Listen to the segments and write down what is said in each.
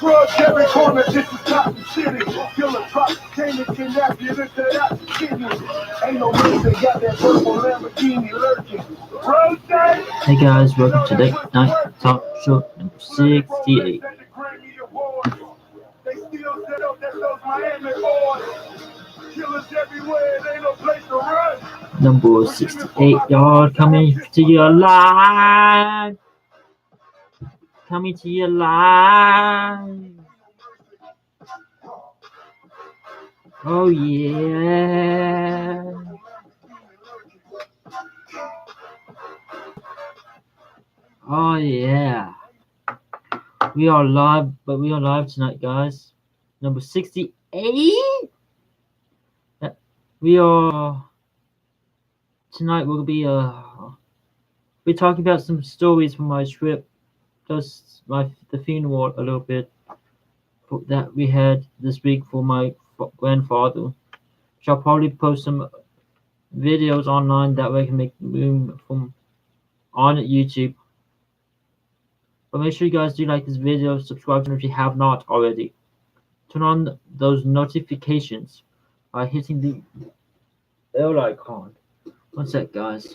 Drug every corner, this is top city. Killer truck, came to kidnap you, this is that city. Ain't no reason, got that purple Lamborghini lurking. Hey guys, welcome to Late Night Talk Show number 68. They still set up that those Miami boys. Killers everywhere, it ain't no place to run. Number 68, y'all, coming to you live. Coming to you live. Oh yeah. Oh yeah. We are live tonight, guys. Number 68. We are tonight. We'll be we're talking about some stories from my trip, plus the funeral a little bit that we had this week for my grandfather. Shall probably post some videos online that way I can make room from on YouTube. But make sure you guys do like this video, subscribe if you have not already. Turn on those notifications by hitting the bell icon. One sec, guys.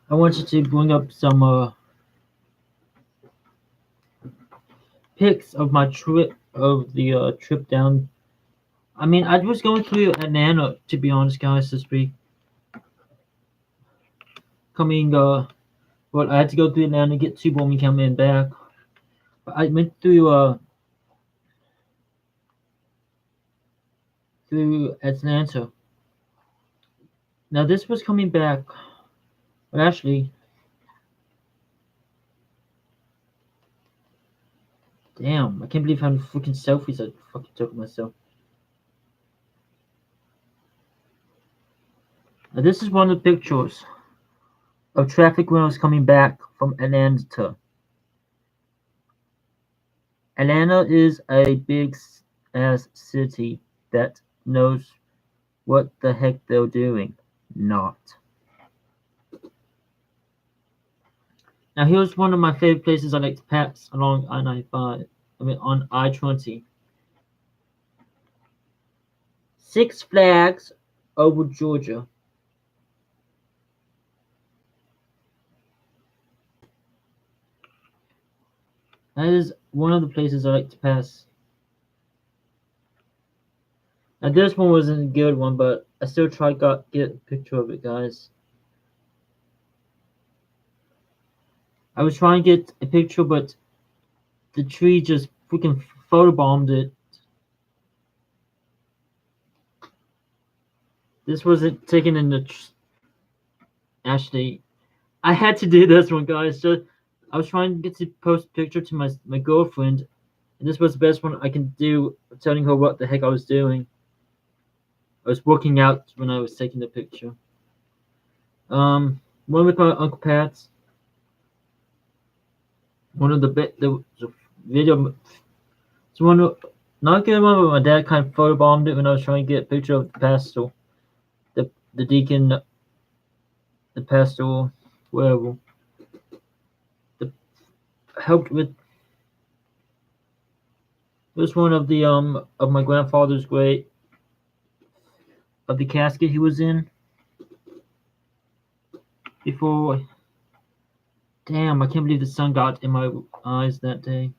I wanted to bring up some pics of my trip trip down. I mean, I was going through Atlanta, to be honest, guys, this week. Well, I had to go through Atlanta, get to Birmingham and back. But I went through Atlanta. Now this was coming back, but actually, damn, I can't believe how many freaking selfies I fucking took of myself. Now this is one of the pictures of traffic when I was coming back from Atlanta. Atlanta is a big ass city that knows what the heck they're doing. Not. Now here's one of my favorite places I like to pass along I-95. I mean on I-20. Six Flags over Georgia. That is one of the places I like to pass. Now this one wasn't a good one, but I still tried to get a picture of it, guys. I was trying to get a picture, but the tree just freaking photobombed it. This wasn't taken in the. Actually, I had to do this one, guys. Just I was trying to get to post a picture to my girlfriend, and this was the best one I can do, telling her what the heck I was doing. I was working out when I was taking the picture. One with my Uncle Pat's. One of the video. It's one not good one, but my dad kind of photobombed it when I was trying to get a picture of the pastor, the deacon, the pastor, whatever. Helped with. It was one of the of my grandfather's grave, of the casket he was in before. Damn, I can't believe the sun got in my eyes that day.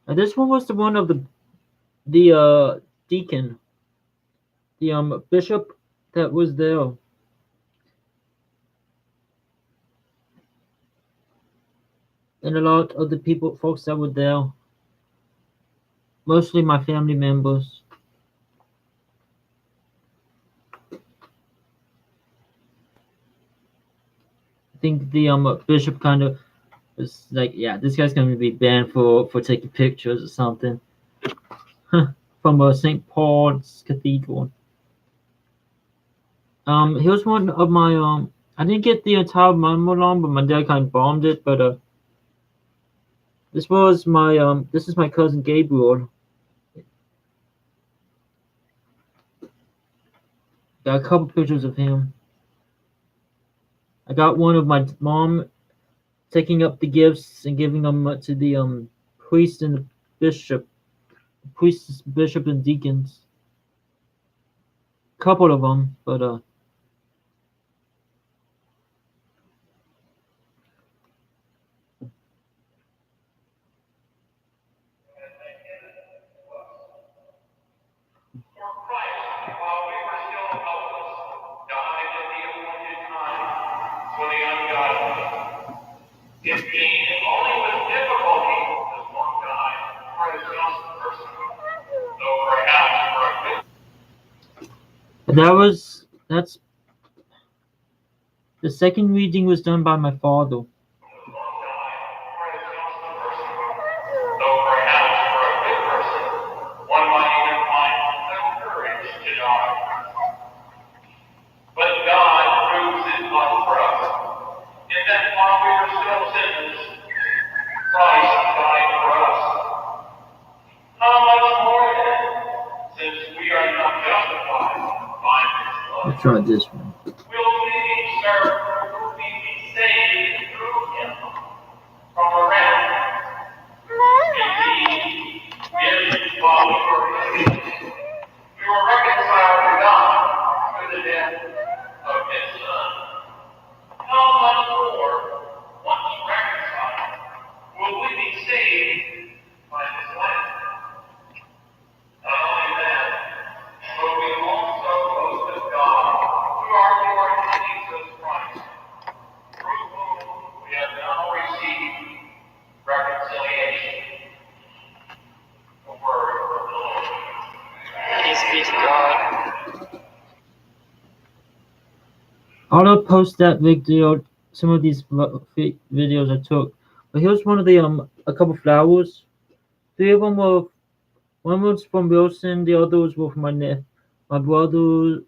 Now this one was the one of the deacon, the bishop that was there. and a lot of the folks that were there, mostly my family members. I think the bishop kind of was like, yeah, this guy's gonna be banned for taking pictures or something from St. Paul's Cathedral. He was one of my I didn't get the entire monologue, but my dad kind of bombed it. But this is my cousin Gabriel. Got a couple pictures of him. I got one of my mom taking up the gifts and giving them to the priest and the bishop, priests, bishop, and deacons. Couple of them, but that's the second reading was done by my father. Let's try this one. I'll post that video, some of these videos I took. But here's one of the a couple flowers. Three of them were, one was from Wilson, the others were from my brother,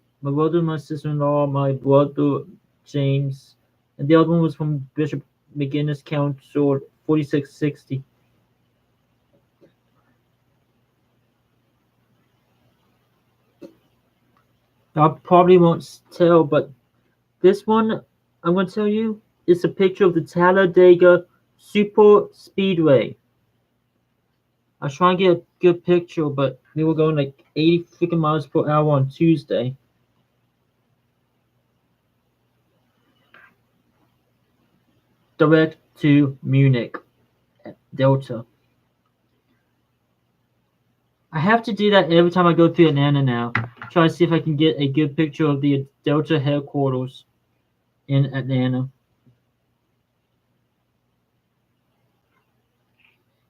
my sister-in-law, my brother James, and the other one was from Bishop McGinnis Council 4660. I probably won't tell, but this one I'm going to tell you is a picture of the Talladega Super Speedway. I was trying to get a good picture, but we were going like 80 freaking miles per hour on Tuesday. Direct to Munich, Delta. I have to do that every time I go through Atlanta now. Try to see if I can get a good picture of the Delta headquarters in Atlanta.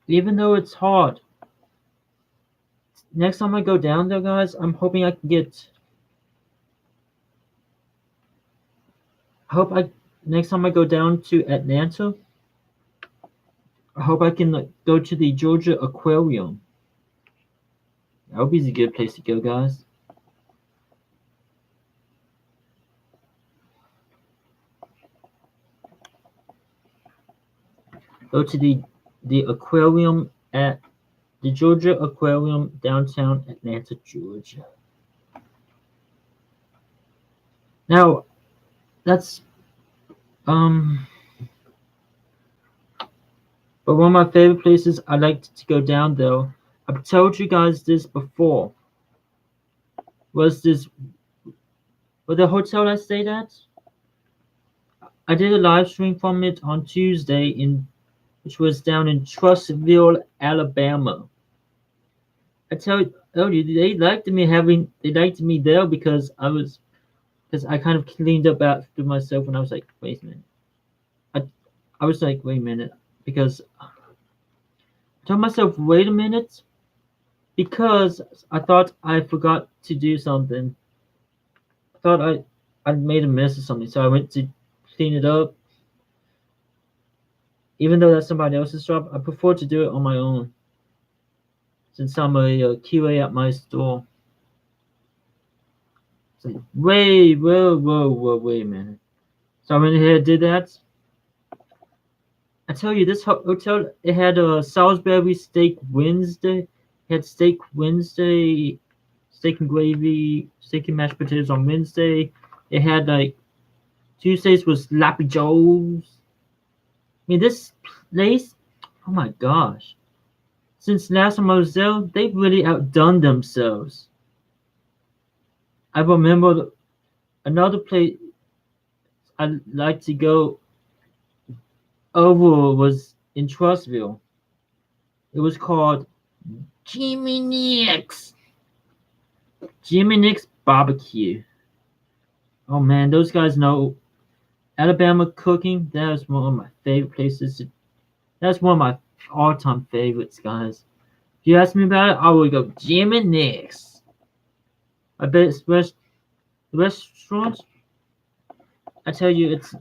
Even though it's hard. Next time I go down there, guys, I'm hoping I can get. Next time I go down to Atlanta, I hope I can go to the Georgia Aquarium. That would be a good place to go, guys. Go to the aquarium at the Georgia Aquarium, downtown Atlanta, Georgia. Now, that's but one of my favorite places I like to go down though, I've told you guys this before, was the hotel I stayed at. I did a live stream from it on Tuesday which was down in Trussville, Alabama. I tell you, they liked me there because I kind of cleaned up after myself when I was like, wait a minute. I was like, wait a minute. because I told myself, wait a minute, because I thought I forgot to do something. I thought I made a mess or something, so I went to clean it up. Even though that's somebody else's job, I prefer to do it on my own since I'm a QA at my store. It's like, wait a minute. So I went ahead and did that. I tell you, this hotel, it had a Salisbury Steak Wednesday. It had Steak Wednesday, steak and gravy, steak and mashed potatoes on Wednesday. It had like Tuesdays was Lappy Joe's. I mean, this place, oh my gosh. Since last time I was there, they've really outdone themselves. I remember another place I'd like to go over was in Trussville. It was called Jimmy Nick's. Jimmy Nick's Barbecue. Oh man, those guys know Alabama cooking. That is one of my favorite places. That's one of my all-time favorites, guys. If you ask me about it, I would go Jimmy Nick's. I bet it's the restaurant. I tell you, it's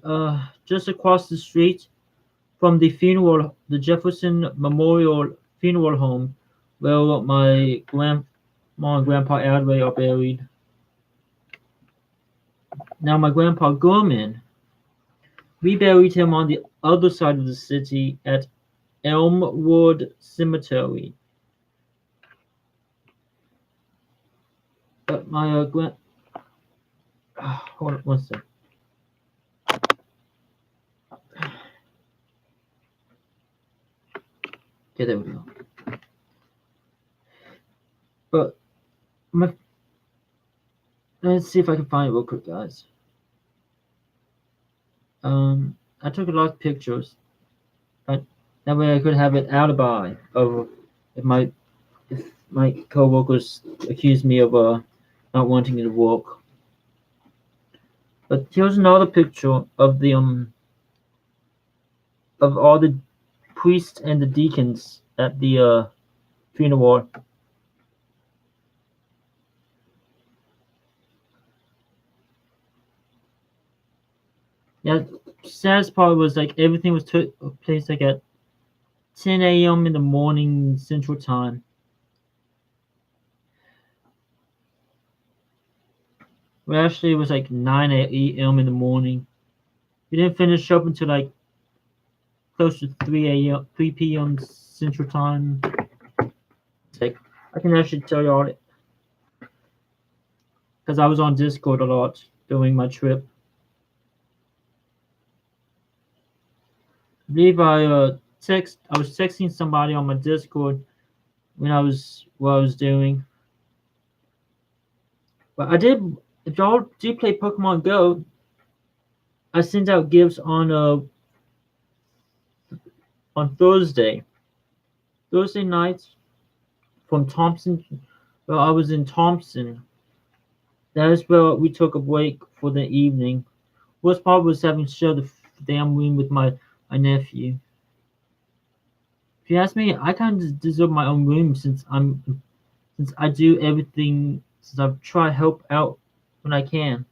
just across the street from the Jefferson Memorial Funeral Home, where my grandma and grandpa Adway are buried. Now, my grandpa Germann, we buried him on the other side of the city at Elmwood Cemetery. But my hold on one second. Okay, there we go. But let's see if I can find it real quick, guys. I took a lot of pictures, but that way I could have an alibi of if my coworkers accuse me of not wanting to work. But here's another picture of the of all the priests and the deacons at the funeral. Yeah, saddest part was like everything was took place like at 10 a.m. in the morning Central Time. Well, actually, it was like 9 a.m. in the morning. We didn't finish up until like close to 3 p.m. Central Time. It's like I can actually tell you all it because I was on Discord a lot during my trip. I believe I was texting somebody on my Discord when I was what I was doing. But I did. If y'all do play Pokemon Go, I sent out gifts on Thursday night from Thompson. Well, I was in Thompson. That is where we took a break for the evening. Worst part was having to share the damn room with my nephew. If you ask me, I kind of deserve my own room since I do everything. Since I've tried to help out when I can.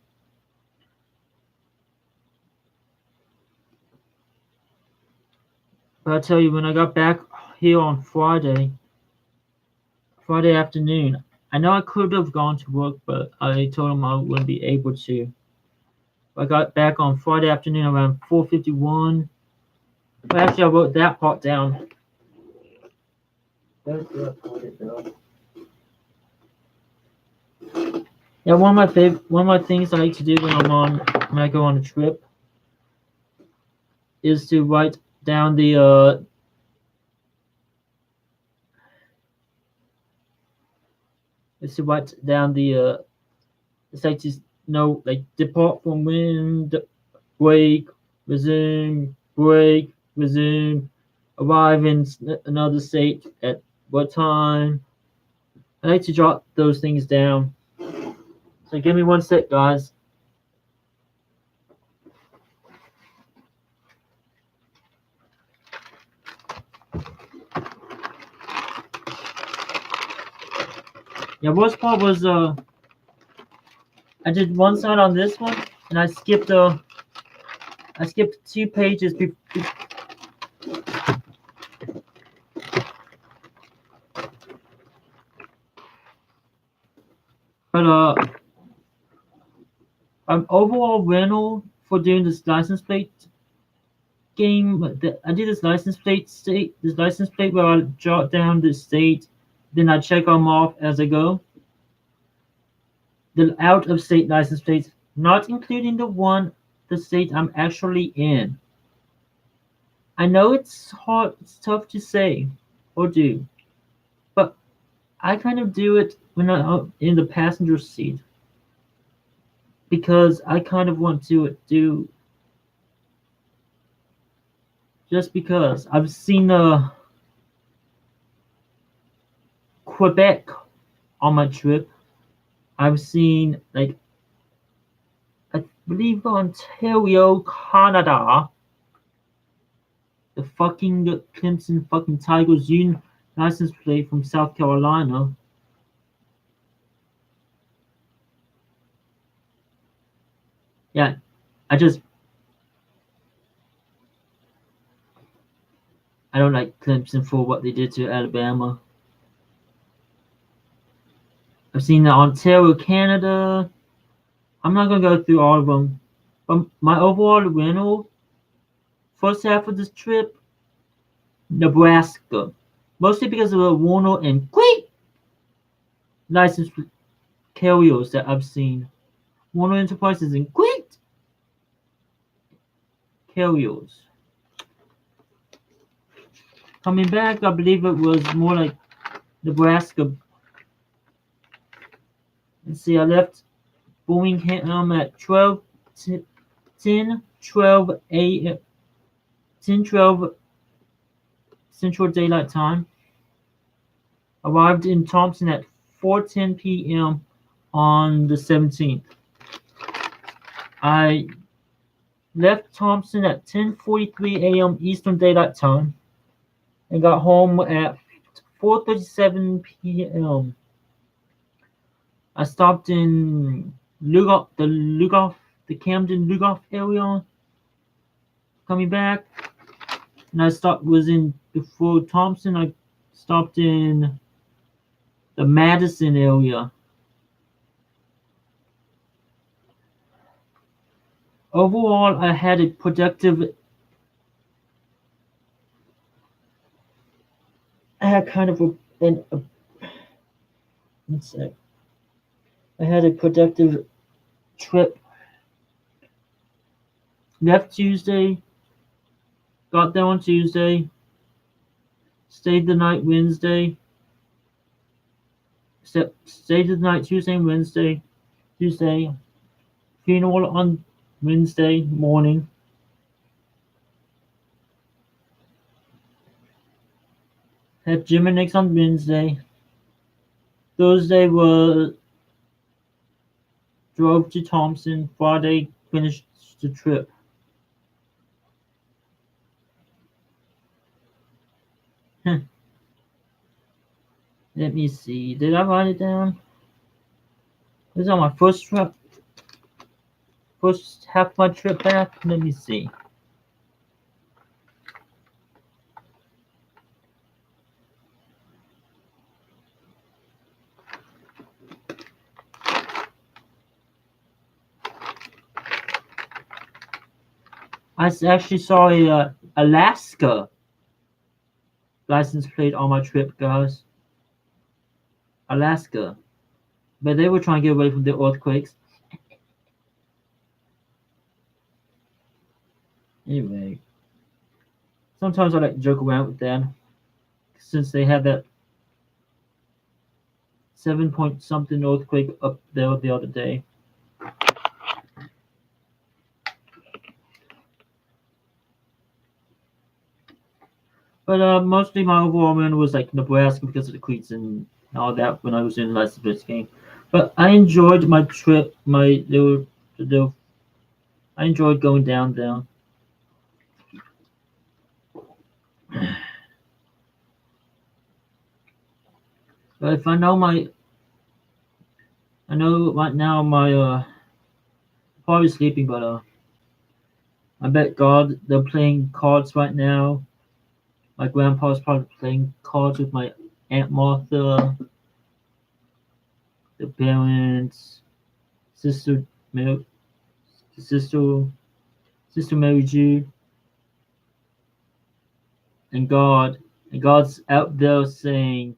But I tell you, when I got back here on Friday afternoon, I know I could have gone to work, but I told him I wouldn't be able to. I got back on Friday afternoon around 4:51. Well, actually, I wrote that part down. Yeah, one of my things I like to do when I go on a trip is to write down the it's like to know like depart from wind, break, resume, arrive in another state at what time. I like to jot those things down. So give me one sec, guys. Yeah, worst part was I did one side on this one, and I skipped 2 pages. But overall winner for doing this license plate game. I did this license plate where I jot down the state, then I check them off as I go. The out of state license plates, not including the state I'm actually in. I know it's hard, it's tough to say or do, but I kind of do it when I'm in the passenger seat because I kind of want to do just because I've seen Quebec on my trip. I've seen like I believe Ontario, Canada, the fucking Clemson fucking Tigers union license plate from South Carolina. Yeah, I don't like Clemson for what they did to Alabama. I've seen the Ontario, Canada. I'm not gonna go through all of them, but my overall winner first half of this trip, Nebraska, mostly because of the Warner and Quick license carriers that I've seen. Warner Enterprises and Quick carriers. Coming back, I believe it was more like Nebraska. Let's see, I left Birmingham at 12 a.m. 10:12 Central Daylight Time. Arrived in Thompson at 4:10 p.m. on the 17th. I left Thompson at 10:43 a.m. Eastern Daylight Time and got home at 4:37 p.m. I stopped in the Camden Lugoff area. Coming back, and I stopped was in before Thompson. I stopped in the Madison area. Overall, I had a productive. I had kind of let's say, I had a productive trip. Left Tuesday, got there on Tuesday, stayed the night Wednesday, stayed the night Tuesday and Wednesday. Tuesday, funeral on Wednesday morning. Had gym and Nick's on Wednesday. Thursday was drove to Thompson. Friday finished the trip. Let me see. Did I write it down? This is on my first trip. First half of my trip back. Let me see. I actually saw a Alaska license plate on my trip, guys. Alaska. But they were trying to get away from the earthquakes. Anyway. Sometimes I like to joke around with them. Since they had that 7 point something earthquake up there the other day. But mostly my overall win was like Nebraska because of the cleats and all that when I was in the last Blitz game. But I enjoyed my trip. I enjoyed going down there. But if I know I know right now my probably sleeping, but I bet God they're playing cards right now. My grandpa's probably playing cards with my Aunt Martha, the parents, sister Mary, sister sister Mary Jude, and God. And God's out there saying,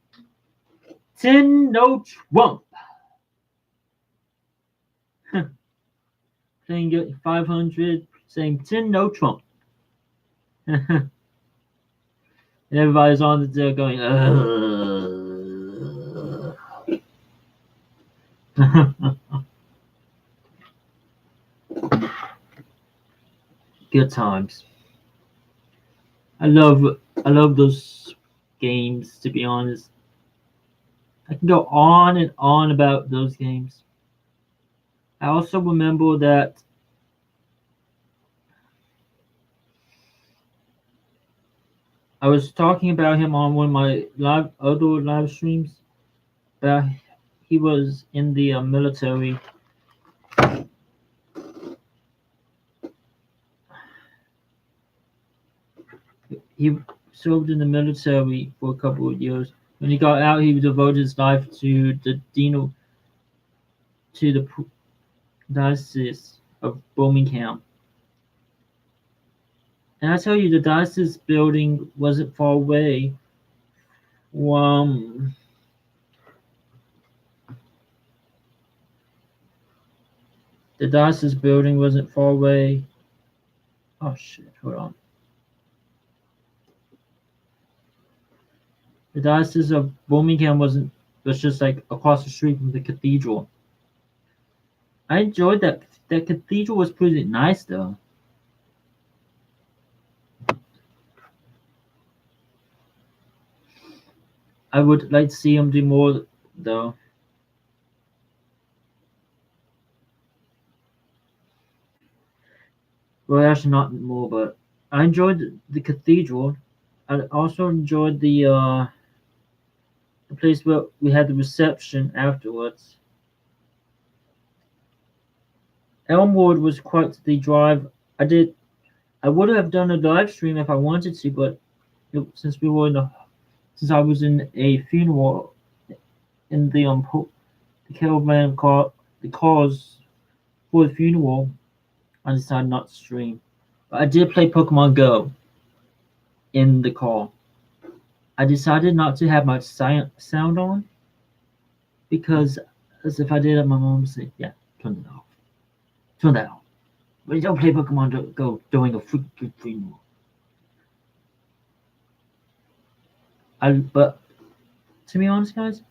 "Ten no Trump." Playing 500, saying 10 no Trump. And everybody's on there going, Good times. I love those games, to be honest. I can go on and on about those games. I also remember that I was talking about him on one of my other live streams. About he was in the military. He served in the military for a couple of years. When he got out, he devoted his life to the diocese of Birmingham. And I tell you, the diocese building wasn't far away from the diocese building wasn't far away. Oh shit! Hold on. The diocese of Birmingham was just like across the street from the cathedral. I enjoyed that. That cathedral was pretty nice though. I would like to see him do more though. Well, actually not more, but I enjoyed the cathedral. I also enjoyed the place where we had the reception afterwards. Elmwood was quite the drive. I would have done a live stream if I wanted to, but since since I was in a funeral in the caravan car, the cars for the funeral, I decided not to stream. But I did play Pokemon Go in the car. I decided not to have my sound on because as if I did, my mom would say, "Yeah, turn it off. Turn that off. But you don't play Pokemon Go during a freaking funeral." But to be honest, guys,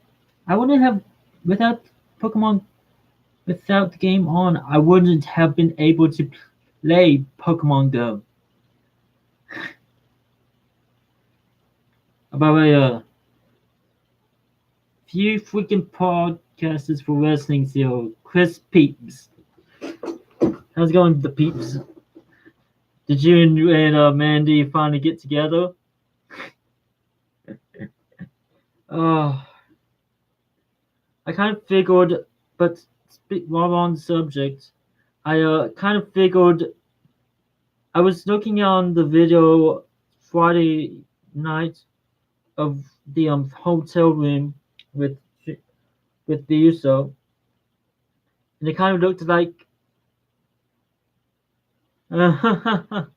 I wouldn't have without Pokemon without the game on. I wouldn't have been able to play Pokemon Go. About a few freaking podcasters for wrestling zero. Chris Peeps. How's it going, the Peeps? Did you and Mandy finally get together? Oh, I kind of figured, but while on the subject, I kind of figured I was looking on the video Friday night of the hotel room with the USO, and it kind of looked like but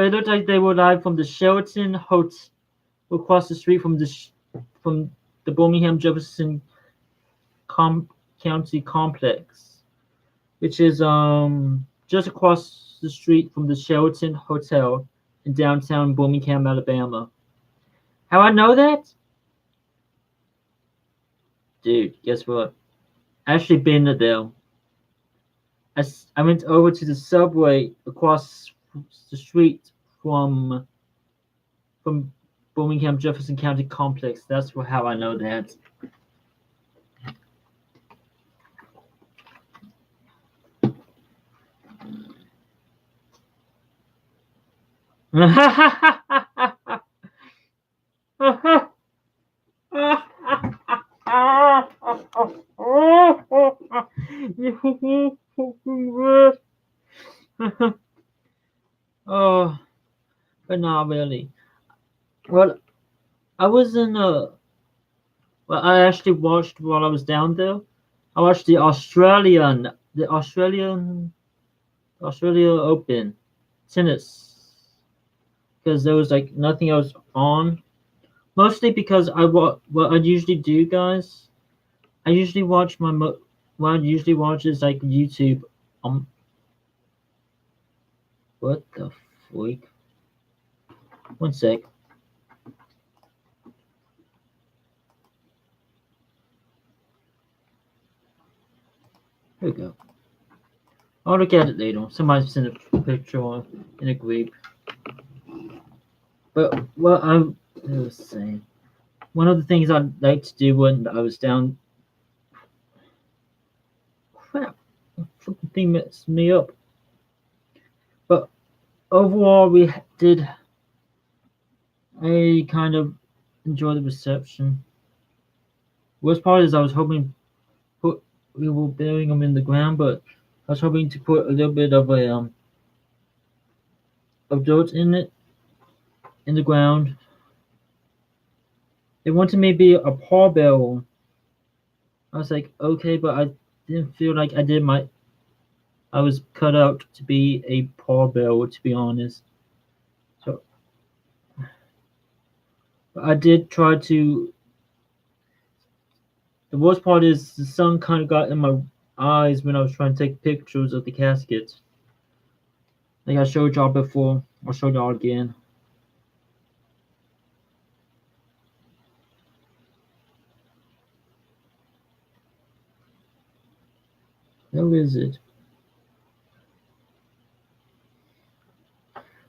it looked like they were live from the Sheraton Hotel across the street from from the Birmingham Jefferson County Complex, which is just across the street from the Sheraton Hotel in downtown Birmingham, Alabama. How I know that? Dude, guess what? I actually been there. I went over to the subway across the street from Birmingham Jefferson County Complex. That's how I know that. but not really. Well, I was in well, I actually watched while I was down there. I watched the Australia Open tennis because there was like nothing else on. Mostly because what I usually do, guys. I usually watch what I usually watch is like YouTube. Um, what the freak? One sec. Here we go. I'll look at it later. Somebody sent a picture in a group. But what I was saying, one of the things I'd like to do when I was down. Crap, the fucking thing messed me up. But overall, we did. I kind of enjoy the reception. Worst part is I was hoping put we were burying them in the ground, but I was hoping to put a little bit of a of dirt in the ground. They wanted me to be a pallbearer. I was like, okay, but I didn't feel like I was cut out to be a pallbearer, to be honest. So but I did try to. The worst part is the sun kind of got in my eyes when I was trying to take pictures of the casket. Like I showed y'all before. I'll show y'all again. Where is it?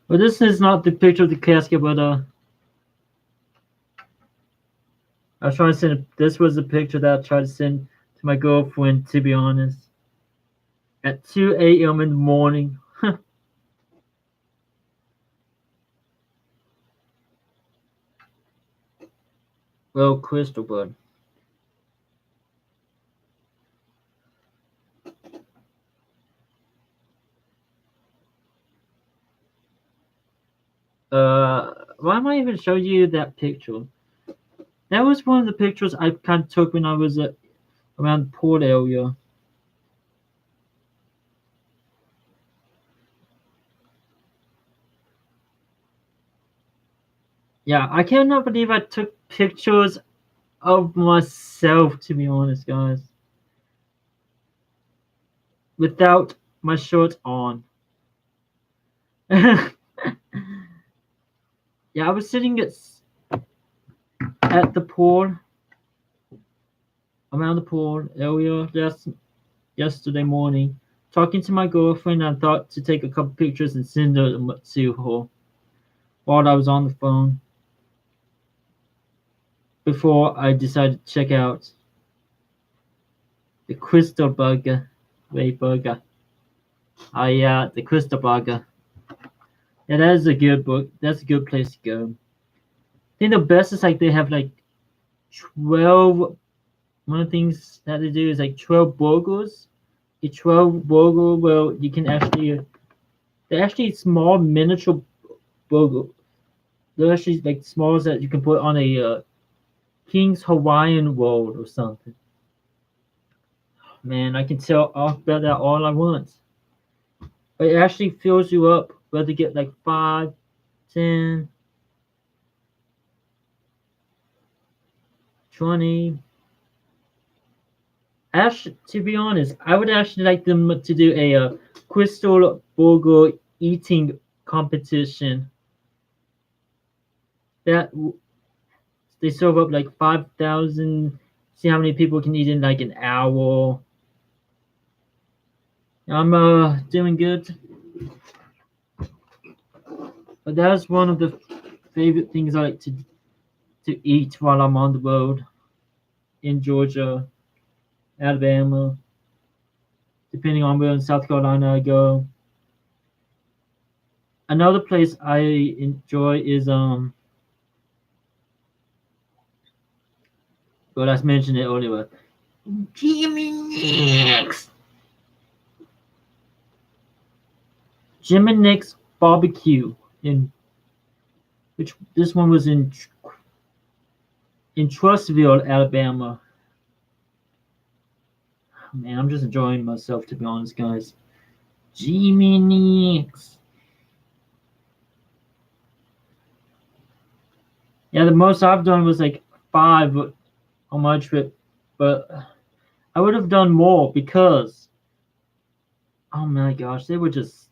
Well, this is not the picture of the casket, but I was trying to send. This was the picture that I tried to send to my girlfriend. To be honest, at 2 a.m. in the morning. Well, Crystal Bud. Why am I even showing you that picture? That was one of the pictures I kind of took when I was around the port area. Yeah, I cannot believe I took pictures of myself, to be honest, guys, without my shirt on. Yeah, I was sitting at the pool, around the pool area yesterday morning, talking to my girlfriend. I thought to take a couple pictures and send them to her while I was on the phone before I decided to check out the Crystal Burger, Ray Burger. Yeah, the Crystal Burger. Yeah, that is a good book. That's a good place to go. I think the best is like they have like 12. One of the things that they do is like 12 burgers. A 12 burger, well, you can actually they're actually small miniature burger. They're actually like small that you can put on a King's Hawaiian roll or something. Man, I can tell off about that all I want. But it actually fills you up. Whether you get like 5, 10, 20. Actually, to be honest, I would actually like them to do a crystal burger eating competition. That they serve up like 5,000. See how many people can eat in like an hour. I'm doing good, but that's one of the favorite things I like to eat while I'm on the road in Georgia, Alabama, depending on where in South Carolina I go. Another place I enjoy is well, I mentioned it earlier. Jimmy Nick's. Jimmy Nick's barbecue in which this one was in Trussville, Alabama. Man, I'm just enjoying myself, to be honest, guys. Jimmy Nix. Yeah, the most I've done was like 5 on my trip, but I would have done more because, oh my gosh, they were just.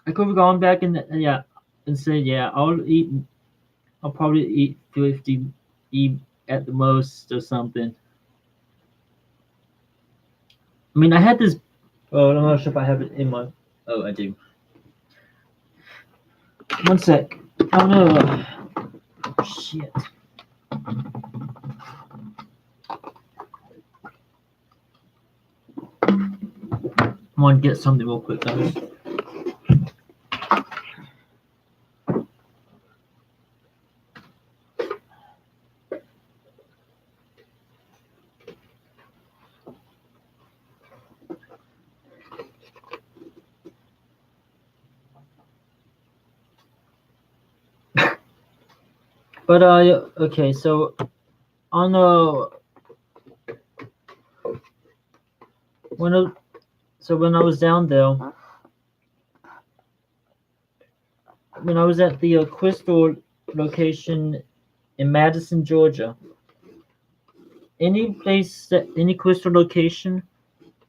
I could have gone back and yeah, and said, yeah, I'll probably eat 50 eat at the most or something. I mean, I had this. Oh, I'm not sure if I have it in my. Oh, I do. One sec. Oh no. Shit. I want to get something real quick, guys. But okay, so on when I, when I was down there, when I was at the Crystal location in Madison, Georgia, any place that any Crystal location,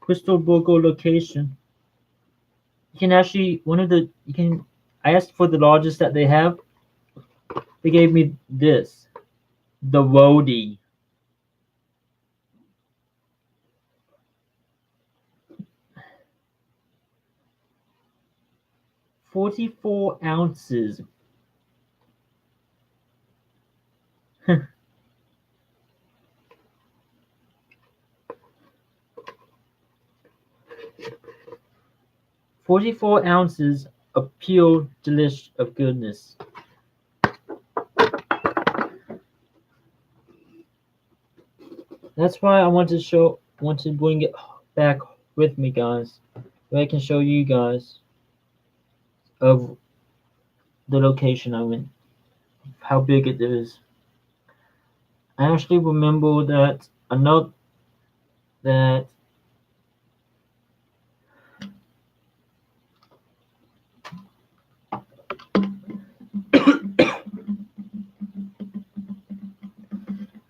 Crystal Burger location, you can actually you can. I asked for the largest that they have. They gave me this, the roadie. 44 ounces. 44 ounces of pure delish of goodness. That's why I want to bring it back with me, guys, where I can show you guys of the location I went, how big it is. I actually remember that I know that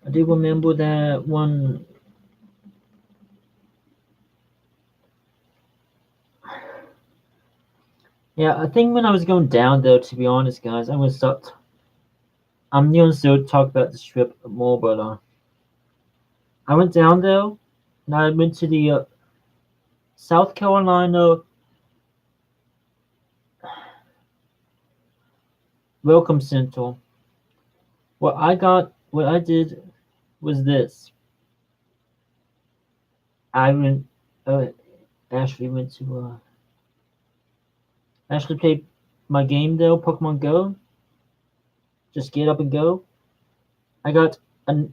I do remember that one. Yeah, I think when I was going down there, to be honest, guys, I'm gonna still talk about this trip more, but I went down there and I went to the South Carolina Welcome Center. What I did was this. I went, Ashley went to, Ashley played my game there, Pokemon Go. Just get up and go. I got, I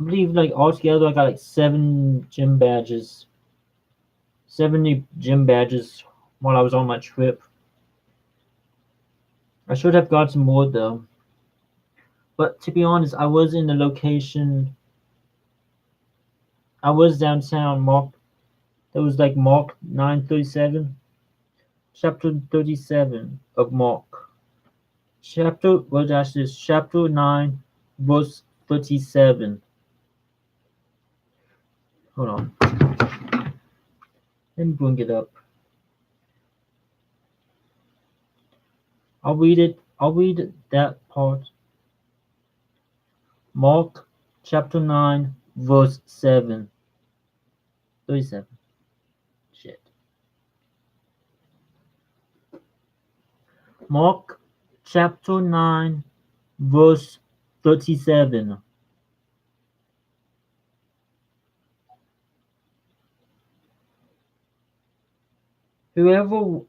believe, like, altogether, I got like 70 gym badges while I was on my trip. I should have got some more though. But to be honest, I was in the location. I was downtown, Mark. That was like Mark 937, chapter 37 of Mark. Chapter 9, verse 37. Hold on. Let me bring it up. I'll read it. I'll read that part. Mark chapter 9, verse 7. 37. Shit. Mark chapter 9, verse 37. Whoever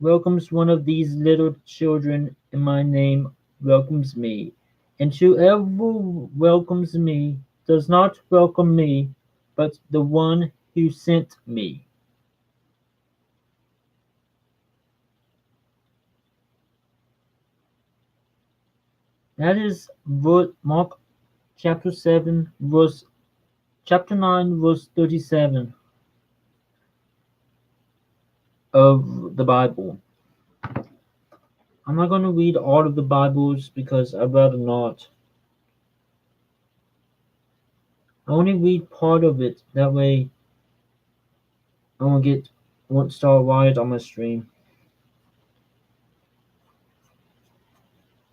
welcomes one of these little children in my name welcomes me, and whoever welcomes me does not welcome me, but the one who sent me. That is Mark chapter 7, chapter 9, verse 37 of the Bible. I'm not going to read all of the Bibles because I'd rather not. I only read part of it. That way I won't start a riot on my stream.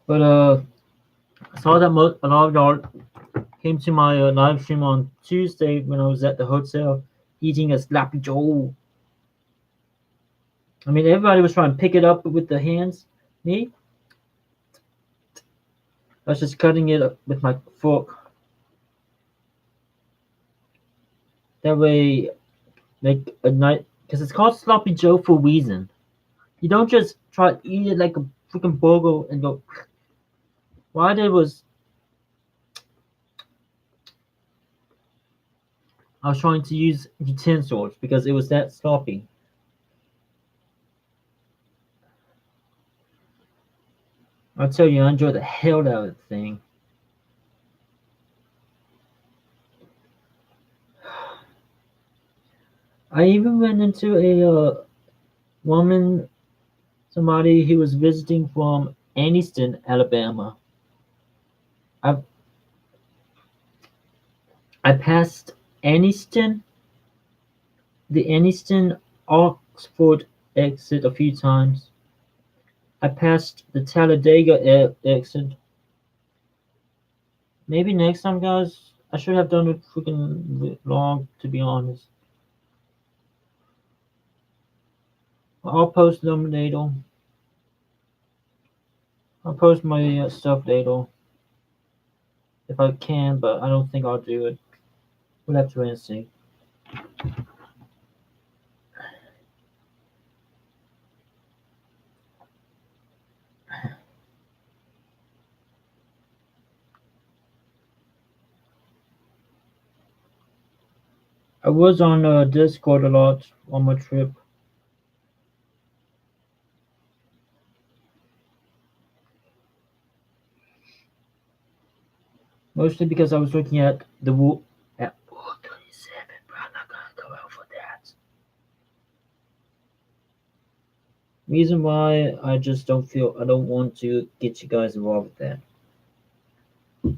But I saw that a lot of y'all came to my live stream on Tuesday when I was at the hotel eating a sloppy joe. I mean, everybody was trying to pick it up with their hands. Me, I was just cutting it up with my fork. That way, like a night, because it's called sloppy joe for a reason. You don't just try to eat it like a freaking burger and go. Why there was I was trying to use utensils because it was that sloppy. I tell you, I enjoyed the hell out of the thing. I even went into a somebody who was visiting from Anniston, Alabama. I I passed Anniston, the Anniston Oxford exit a few times. I passed the Talladega exit. Maybe next time, guys. I should have done it freaking long, to be honest. I'll post them later. I'll post my stuff later if I can, but I don't think I'll do it. We'll have to wait and see. I was on Discord a lot on my trip. Mostly because I was looking at the at 437, but I'm not gonna go out for that. Reason why I just I don't want to get you guys involved with that.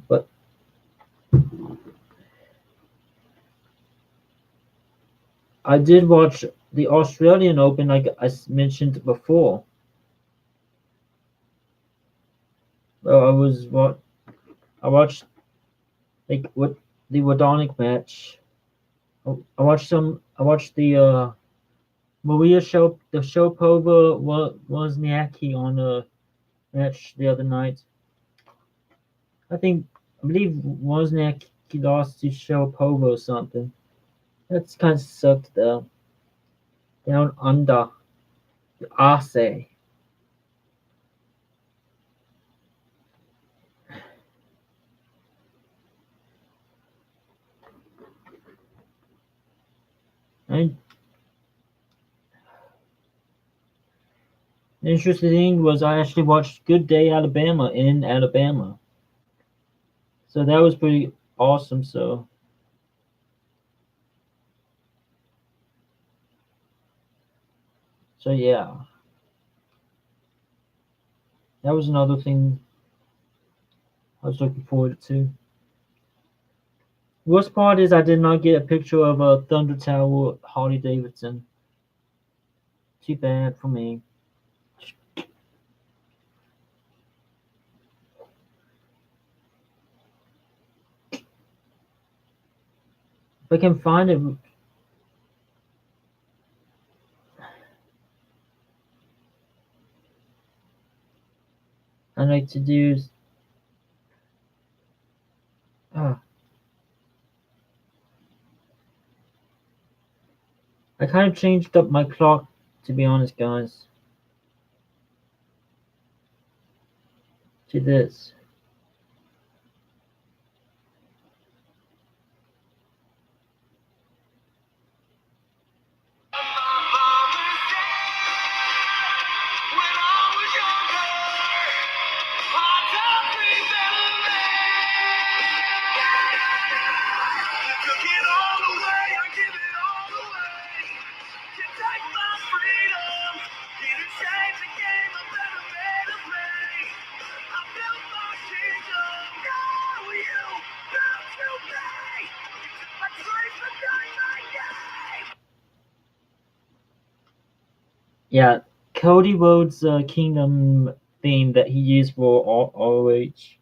But I did watch the Australian Open, like I mentioned before. Well, I watched like what the Wadonic match. I watched some. I watched the the Sharapova Wozniacki on a match the other night. I believe Wozniacki lost to Sharapova or something. That's kind of sucked though. Down under the Arce. And the interesting thing was I actually watched Good Day Alabama in Alabama. So that was pretty awesome. So yeah, that was another thing I was looking forward to. Worst part is I did not get a picture of a Thunder Tower Harley Davidson. Too bad for me. If I can find it, I like to do. Uh, I kind of changed up my clock, to be honest, guys, to this. Yeah, Cody Rhodes' Kingdom theme that he used for ROH.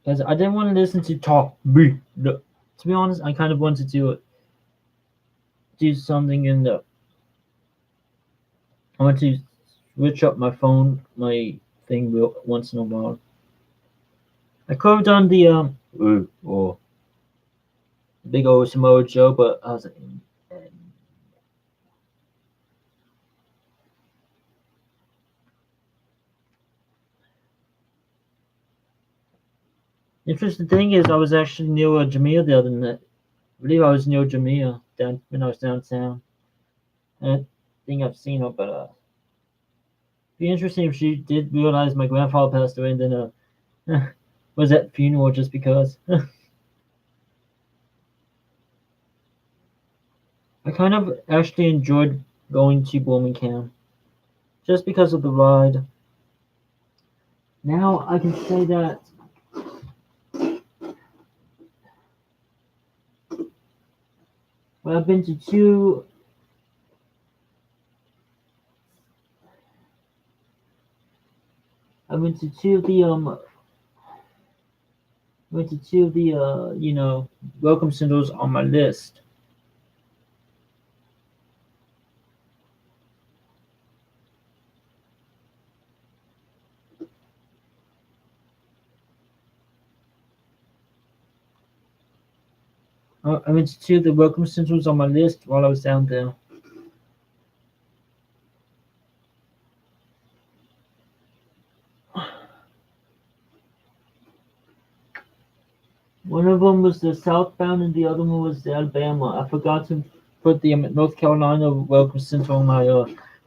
Because I didn't want to listen to Talk B. To be honest, I kind of wanted to do something in the. I want to switch up my phone, my thing once in a while. I could have done the or big old Samoa Joe, but I was like, interesting thing is I was actually near Jamaica the other night. I believe I was near Jamaica down when I was downtown. And I think I've seen her, but be interesting if she did realize my grandfather passed away and then was at funeral just because. I kind of actually enjoyed going to Birmingham just because of the ride. Now I can say that well, I've been to two. I went to two of the went to two of the welcome centers on my list. I went to two of the welcome centers on my list while I was down there. One of them was the southbound and the other one was the Alabama. I forgot to put the North Carolina welcome center on my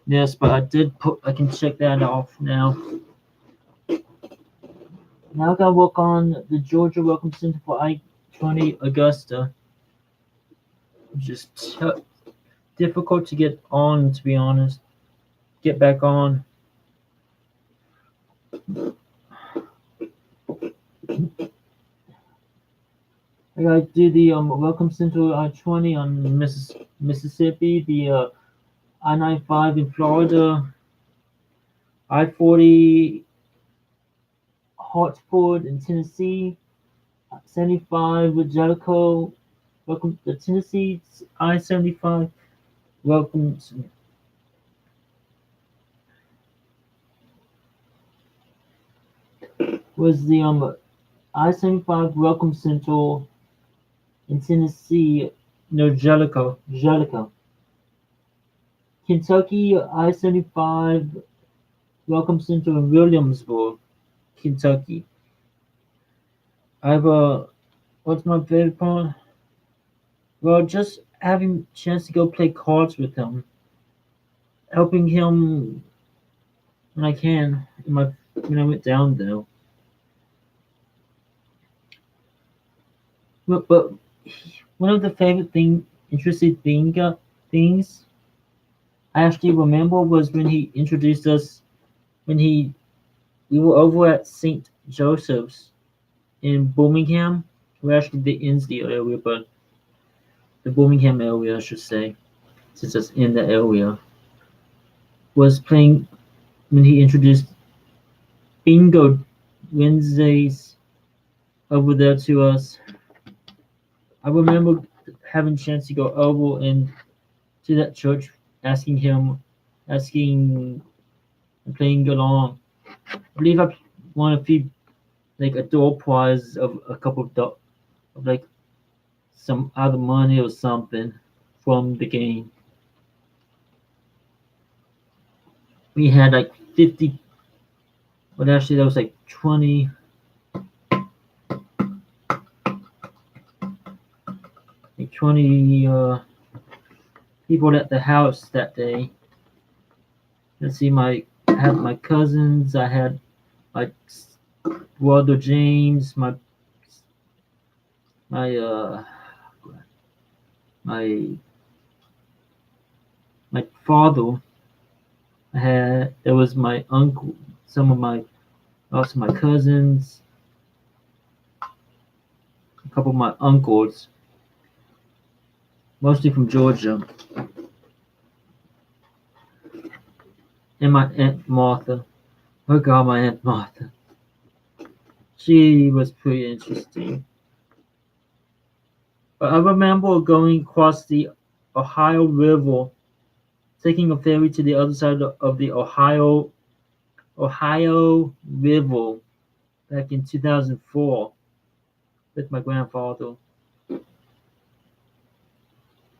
list, but I did put. I can check that off now. Now I gotta work on the Georgia welcome center for I-20 Augusta. Just difficult to get on, to be honest. Get back on. I gotta do the welcome center I-20 on Mississippi, the I-95 in Florida, I-40 Hartford in Tennessee, 75 with Jellicoe. Welcome to Tennessee I-75. Welcome to was the I-75 Welcome Center in Tennessee, no Jellicoe. Kentucky I-75 Welcome Center in Williamsburg, Kentucky. I have a what's my favorite part? Well, just having a chance to go play cards with him, helping him when I can. When I went down there, but one of the favorite interesting things I actually remember was when he introduced us when we were over at St. Joseph's in Birmingham. We're actually the Inslee area, but the Birmingham area, I should say, since it's in the area, was playing when he introduced Bingo Wednesdays over there to us. I remember having a chance to go over and to that church, asking and playing along. I believe I won a few like a door prize of a couple of like some other money or something from the game. We had like 50, but actually that was like 20. Like 20 people at the house that day. Let's see, I had my cousins, I had my brother James, my my my father. There was my uncle, also my cousins, a couple of my uncles, mostly from Georgia. and my Aunt Martha. Oh God, my Aunt Martha. She was pretty interesting. But I remember going across the Ohio River, taking a ferry to the other side of the Ohio River back in 2004 with my grandfather.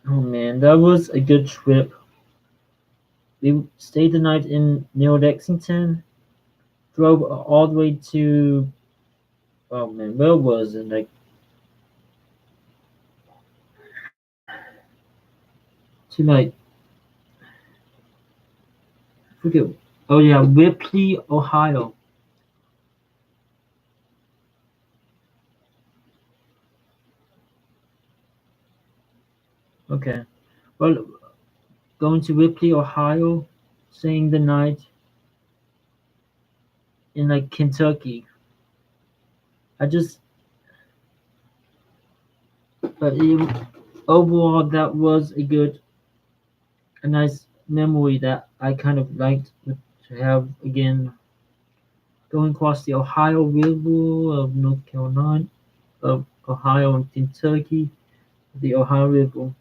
Oh man, that was a good trip. We stayed the night in New Lexington, drove all the way to, oh man, where was it? Like to like forget. Oh yeah, Ripley, Ohio. Okay, well, going to Ripley, Ohio, staying the night in like Kentucky. I just, but overall, that was a nice memory that I kind of liked to have again. Going across the Ohio River of North Carolina, of Ohio and Kentucky, the Ohio River.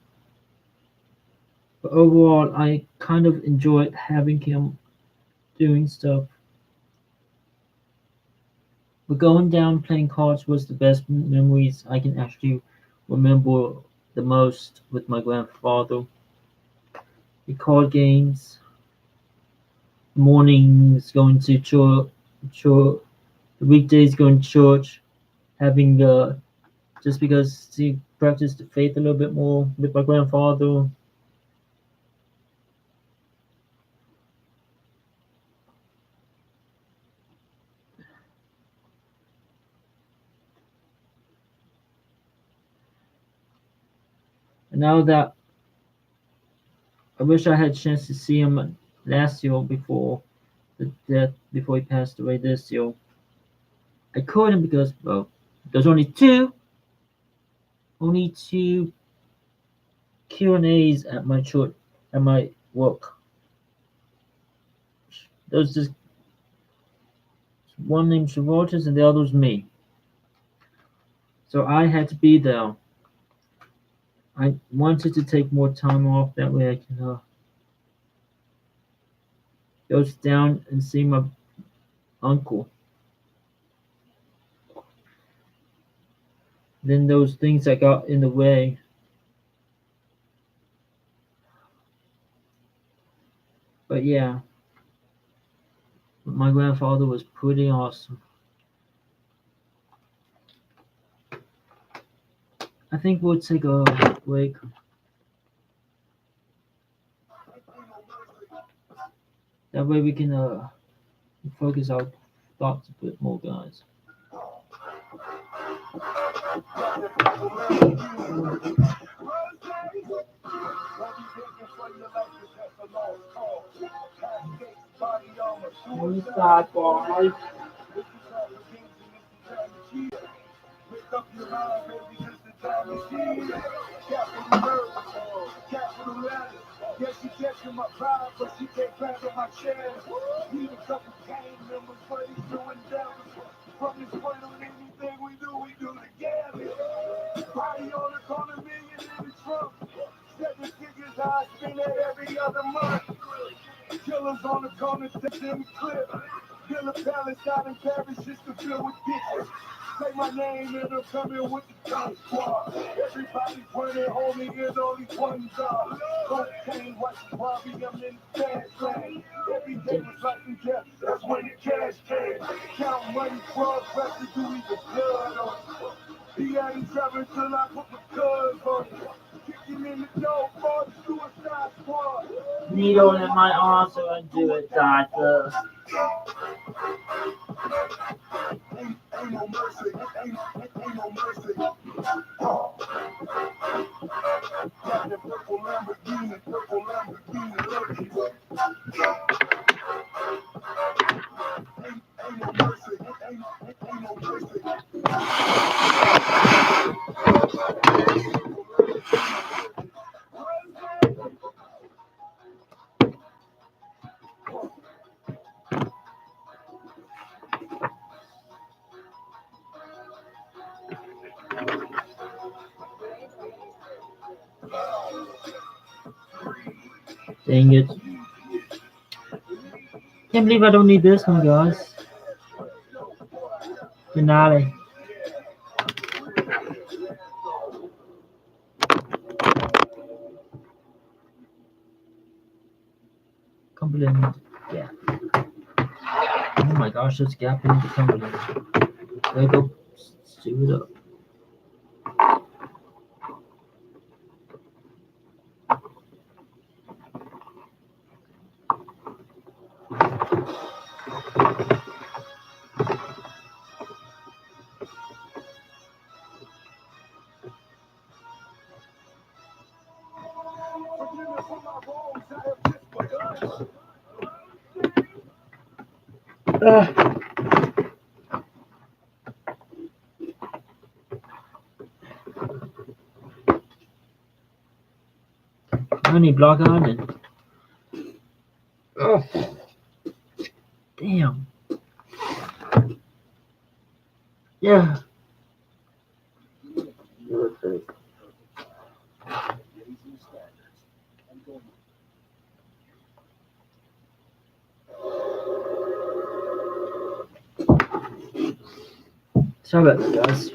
But overall, I kind of enjoyed having him doing stuff. But going down playing cards was the best memories I can actually remember the most with my grandfather. The card games, mornings going to church, the weekdays going to church, having just because to practice the faith a little bit more with my grandfather. And now that I wish I had a chance to see him last year before the death, before he passed away this year. I couldn't because well, there's only two Q&As at my church, at my work. There's just one named Shavortis and the other was me. So I had to be there. I wanted to take more time off that way I can go down and see my uncle. Then those things that got in the way. But yeah, my grandfather was pretty awesome. I think we'll take a break. That way we can focus our thoughts a bit more, guys. Bye. Make up your mind, baby, it's the time to see it. Capital murder, capital letter. Yeah, she catching my vibe, but she can't grab at my chest. Need a couple gang members, but he's doing damage. From this point on, anything we do together. Body on the corner, million in the trunk. 7 figures, I spend it every other month. Killers on the corner, take them clip. Killer palace out in Paris just to fill with bitches. Say my name and I'm coming with the gun squad. Everybody's running, homie, there's only one job. Cocaine, white Bobby, I'm in the fast lane. Every day was like in death, that's when the cash came. Count money, fraud, residue, even blood on it. He ain't driving till I put my cuz on it. Kicking in the door for the suicide squad. Needle in my arm so I do it, doctor. Ain't no mercy, ain't no mercy. Got that purple Lamborghini looking. Ain't no mercy, ain't no mercy. Dang it. Can't believe I don't need this one, guys. Finale. Cumberland. Yeah. Oh my gosh, there's a gap in the Cumberland. There go. Stew it up. Forgive me for my wrongs, I have just begun. Honey Block Island. Oh, damn. Yeah. Sorry about that, guys.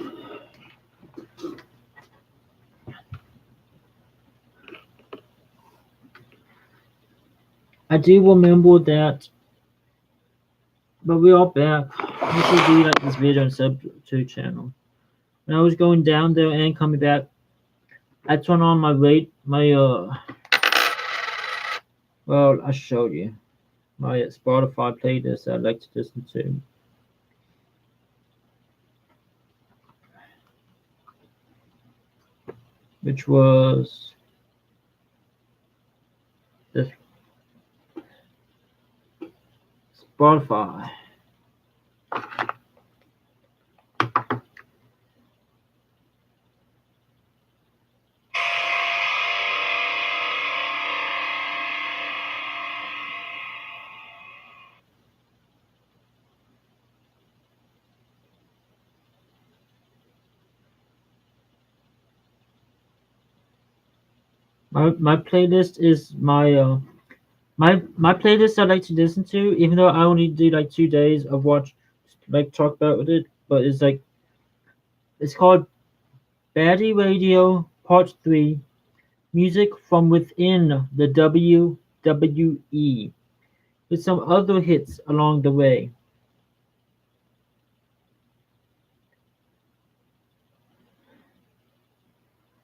I do remember that, but we're all back. I should do like this video on sub 2 channel. When I was going down there and coming back, I turned on my well, I showed you my Spotify playlist I like to listen to. Which was this Spotify. My playlist is my playlist I like to listen to, even though I only do like 2 days of watch, like talk about with it. But it's like it's called Baddie Radio Part 3, Music from Within the WWE, with some other hits along the way.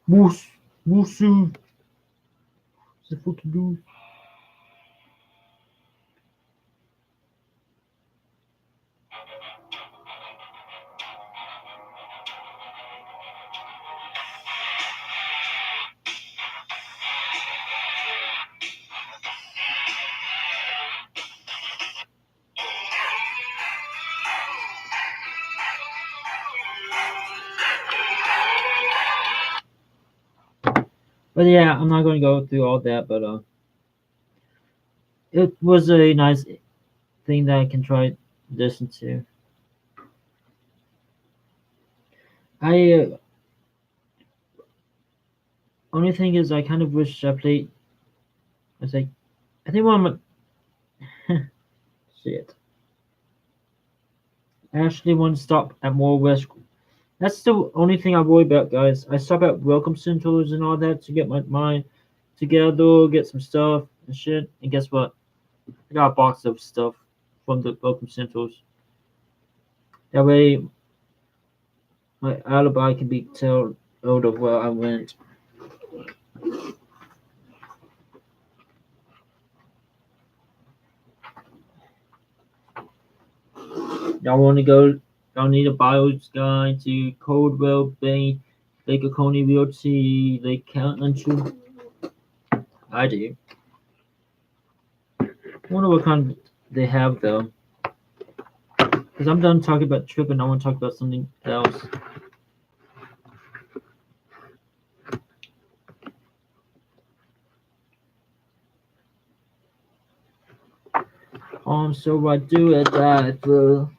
Moose, Moosu, the fucking do. But yeah, I'm not going to go through all that, but it was a nice thing that I can try to listen to. I only thing is I kind of wish I played. I was like, I think one of my shit. I actually want to stop at more West. That's the only thing I worry about, guys. I stop at welcome centers and all that to get my mind together, get some stuff and shit. And guess what? I got a box of stuff from the welcome centers. That way, my alibi can be told out of where I went. Y'all want to go? Y'all need a bios guide to Coldwell Bay, Lake Oconee Realty, Lake Country. I do. I wonder what kind they have though. Because I'm done talking about trip and I want to talk about something else. So I do it that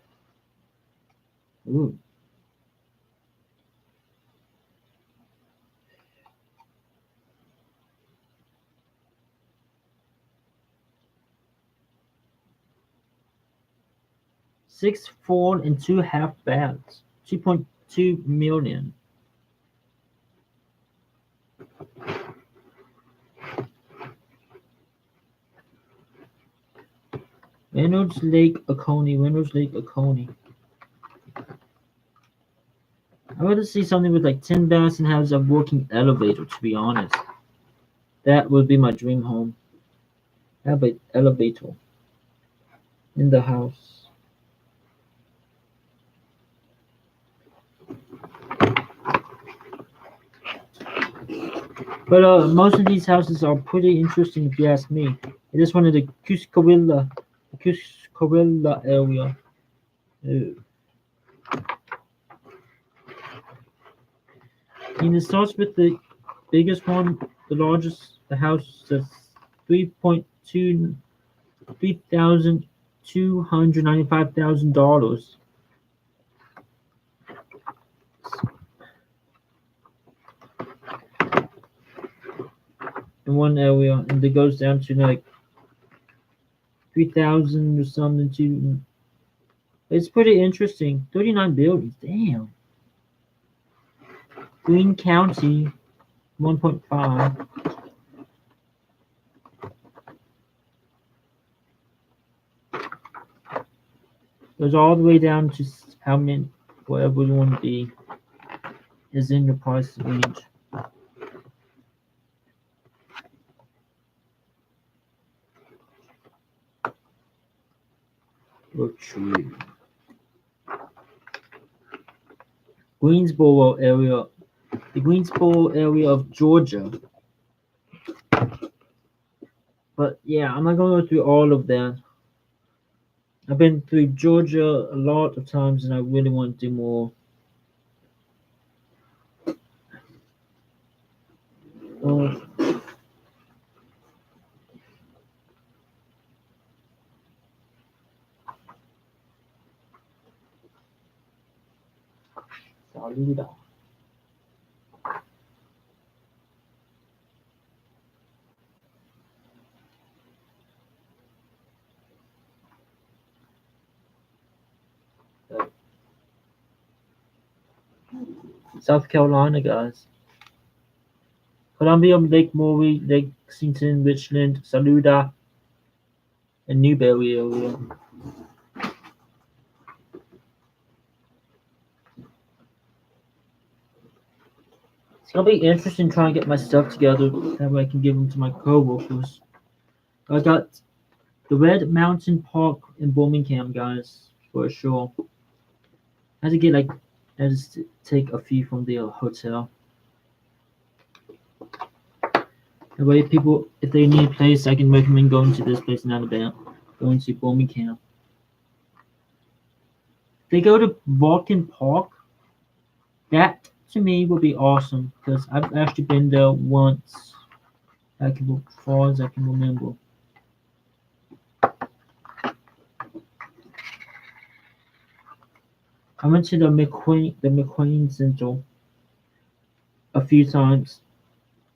ooh. 6 full and 2 half baths. 2.2 million. Reynolds Lake, Oconee. Reynolds Lake, Oconee. I want to see something with like 10 baths and has a working elevator, to be honest. That would be my dream home. Have an elevator in the house. But most of these houses are pretty interesting if you ask me. I just wanted the Cuscarilla area. Ew. And it starts with the biggest one, the largest, the house that's 3.2 $3,295,000 in one area, and it goes down to like 3,000 or something. To it's pretty interesting. 39 buildings, damn. Greene County, 1.5. Goes all the way down to how many, whatever you want to be, is in your price range. True. Greensboro area, the Greensboro area of Georgia. But yeah, I'm not gonna go through all of that. I've been through Georgia a lot of times, and I really want to do more. Uh, Saluda. South Carolina, guys. Columbia, Lake Maury, Lexington, Richland, Saluda, and Newberry area. It's gonna be interesting trying to get my stuff together. That way I can give them to my coworkers. I got the Red Mountain Park in Birmingham, guys, for sure. I had to get like, I just take a fee from the hotel. That way, people, if they need a place, I can recommend going to this place in Alabama, going to Birmingham. If they go to Vulcan Park, that to me would be awesome because I've actually been there once. As far as I can remember. I went to the McQueen Center a few times.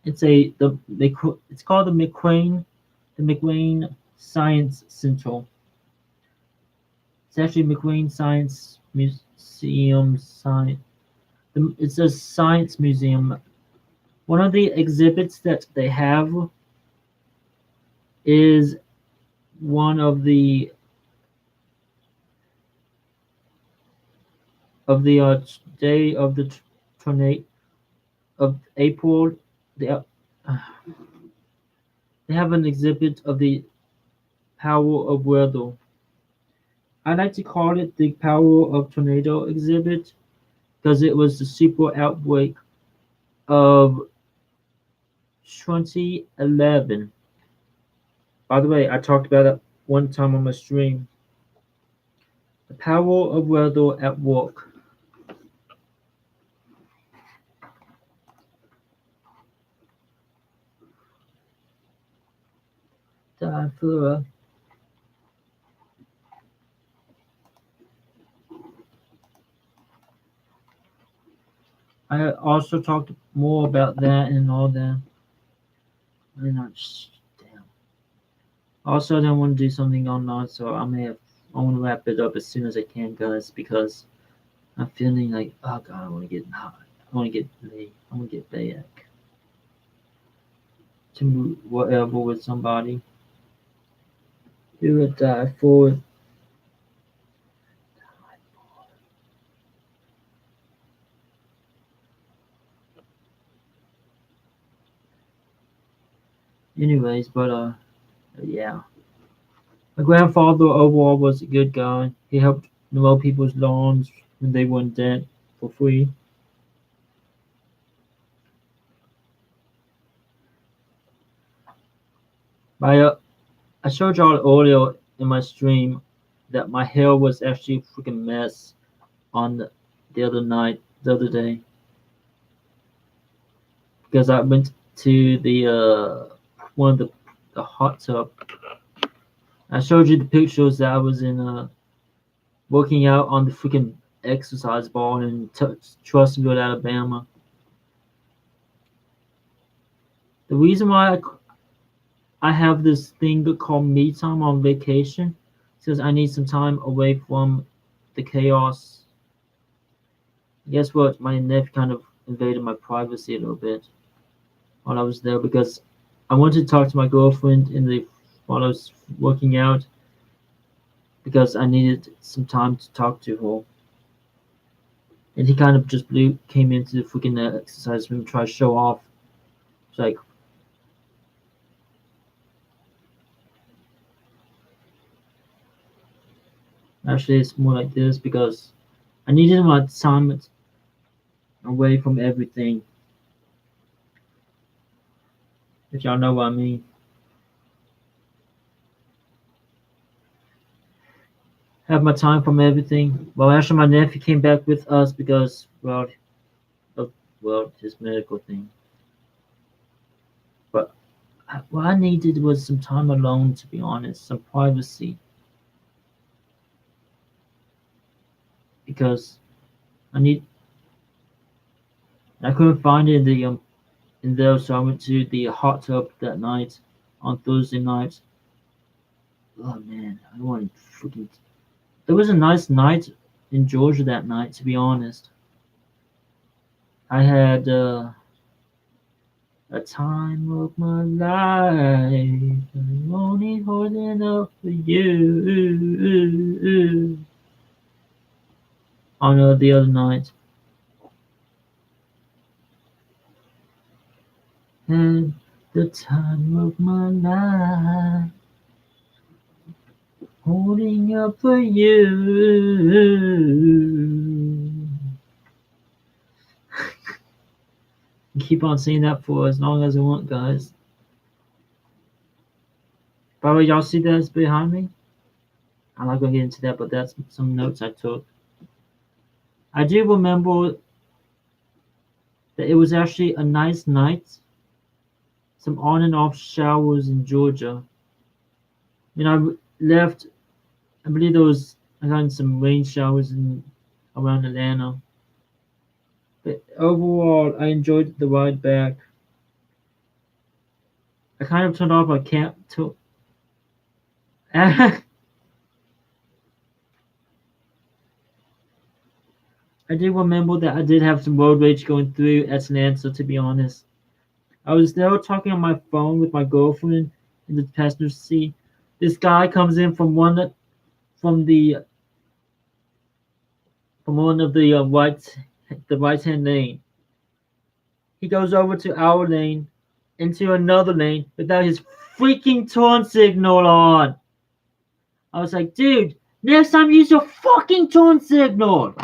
It's called the McQueen Science Center. It's actually McQueen Science Museum. It's a science museum. One of the exhibits that they have is one of the day of the tornado of April. They have an exhibit of the power of weather. I like to call it the power of tornado exhibit because it was the super outbreak of 2011. By the way, I talked about it one time on my stream. The power of weather at work. Time for I also talked more about that and all that. And damn. Also, I don't want to do something online, so I may have I want to wrap it up as soon as I can, guys, because I'm feeling like, oh god, I want to get hot. I want to get laid. I want to get back to whatever with somebody. Do or die for it. Anyways, but yeah. My grandfather overall was a good guy. He helped mow people's lawns when they weren't dead for free. My I showed y'all earlier in my stream that my hair was actually a freaking mess on the other night, the other day, because I went to the one of the hot tub. I showed you the pictures that I was in working out on the freaking exercise ball in Trussville, Alabama. The reason why I have this thing called me time on vacation is because I need some time away from the chaos. Guess what? My nephew kind of invaded my privacy a little bit while I was there because I wanted to talk to my girlfriend while I was working out because I needed some time to talk to her. And he kind of just came into the freaking exercise room, tried to show off. It's like, actually, it's more like this because I needed my time away from everything. If y'all know what I mean. Have my time from everything. Well, actually, my nephew came back with us because, of, his medical thing. But what I needed was some time alone, to be honest, some privacy. Because I need, I couldn't find it in there, so I went to the hot tub that night, on Thursday night. Oh man, I wanted freaking. It was a nice night in Georgia that night, to be honest. I had a time of my life. I'm only holding up for you. On the other night. Had the time of my life. Holding up for you. Keep on saying that for as long as I want, guys. By the way, y'all see that's behind me? I'm not gonna get into that, but that's some notes I took. I do remember that it was actually a nice night. Some on and off showers in Georgia. When I left, I believe I got some rain showers around Atlanta. But overall, I enjoyed the ride back. I kind of turned off my camp to. I do remember that I did have some road rage going through Atlanta, to be honest. I was there talking on my phone with my girlfriend in the passenger seat. This guy comes in from the from one of the right hand lane. He goes over to our lane, into another lane without his freaking turn signal on. I was like, dude, next time use your fucking turn signal.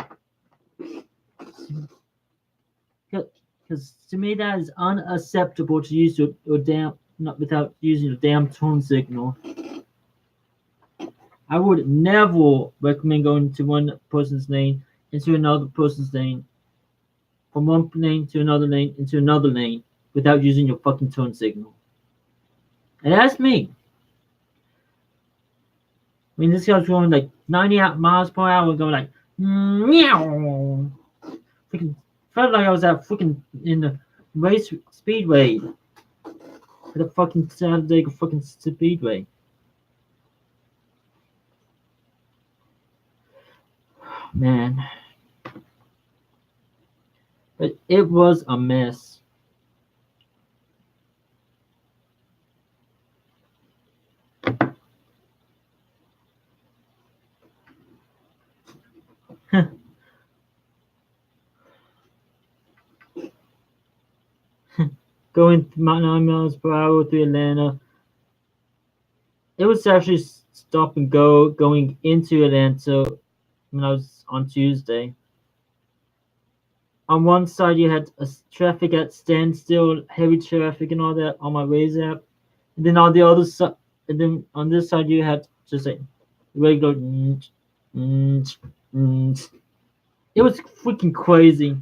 Because to me that is unacceptable to use your damn not without using your damn turn signal. I would never recommend going to one person's lane into another person's lane, from one lane to another lane into another lane without using your fucking turn signal. And that's me. I mean, this guy's going like 90 miles per hour, going like, meow. Freaking felt like I was at freaking in the race speedway. At the fucking Saturday fucking speedway. Man, but it was a mess. Going 9 miles per hour through Atlanta. It was actually stop and go going into Atlanta when I was on Tuesday. On one side, you had traffic at standstill, heavy traffic, and all that on my Waze app. And then on the other side, and then on this side, you had just like regular. It was freaking crazy.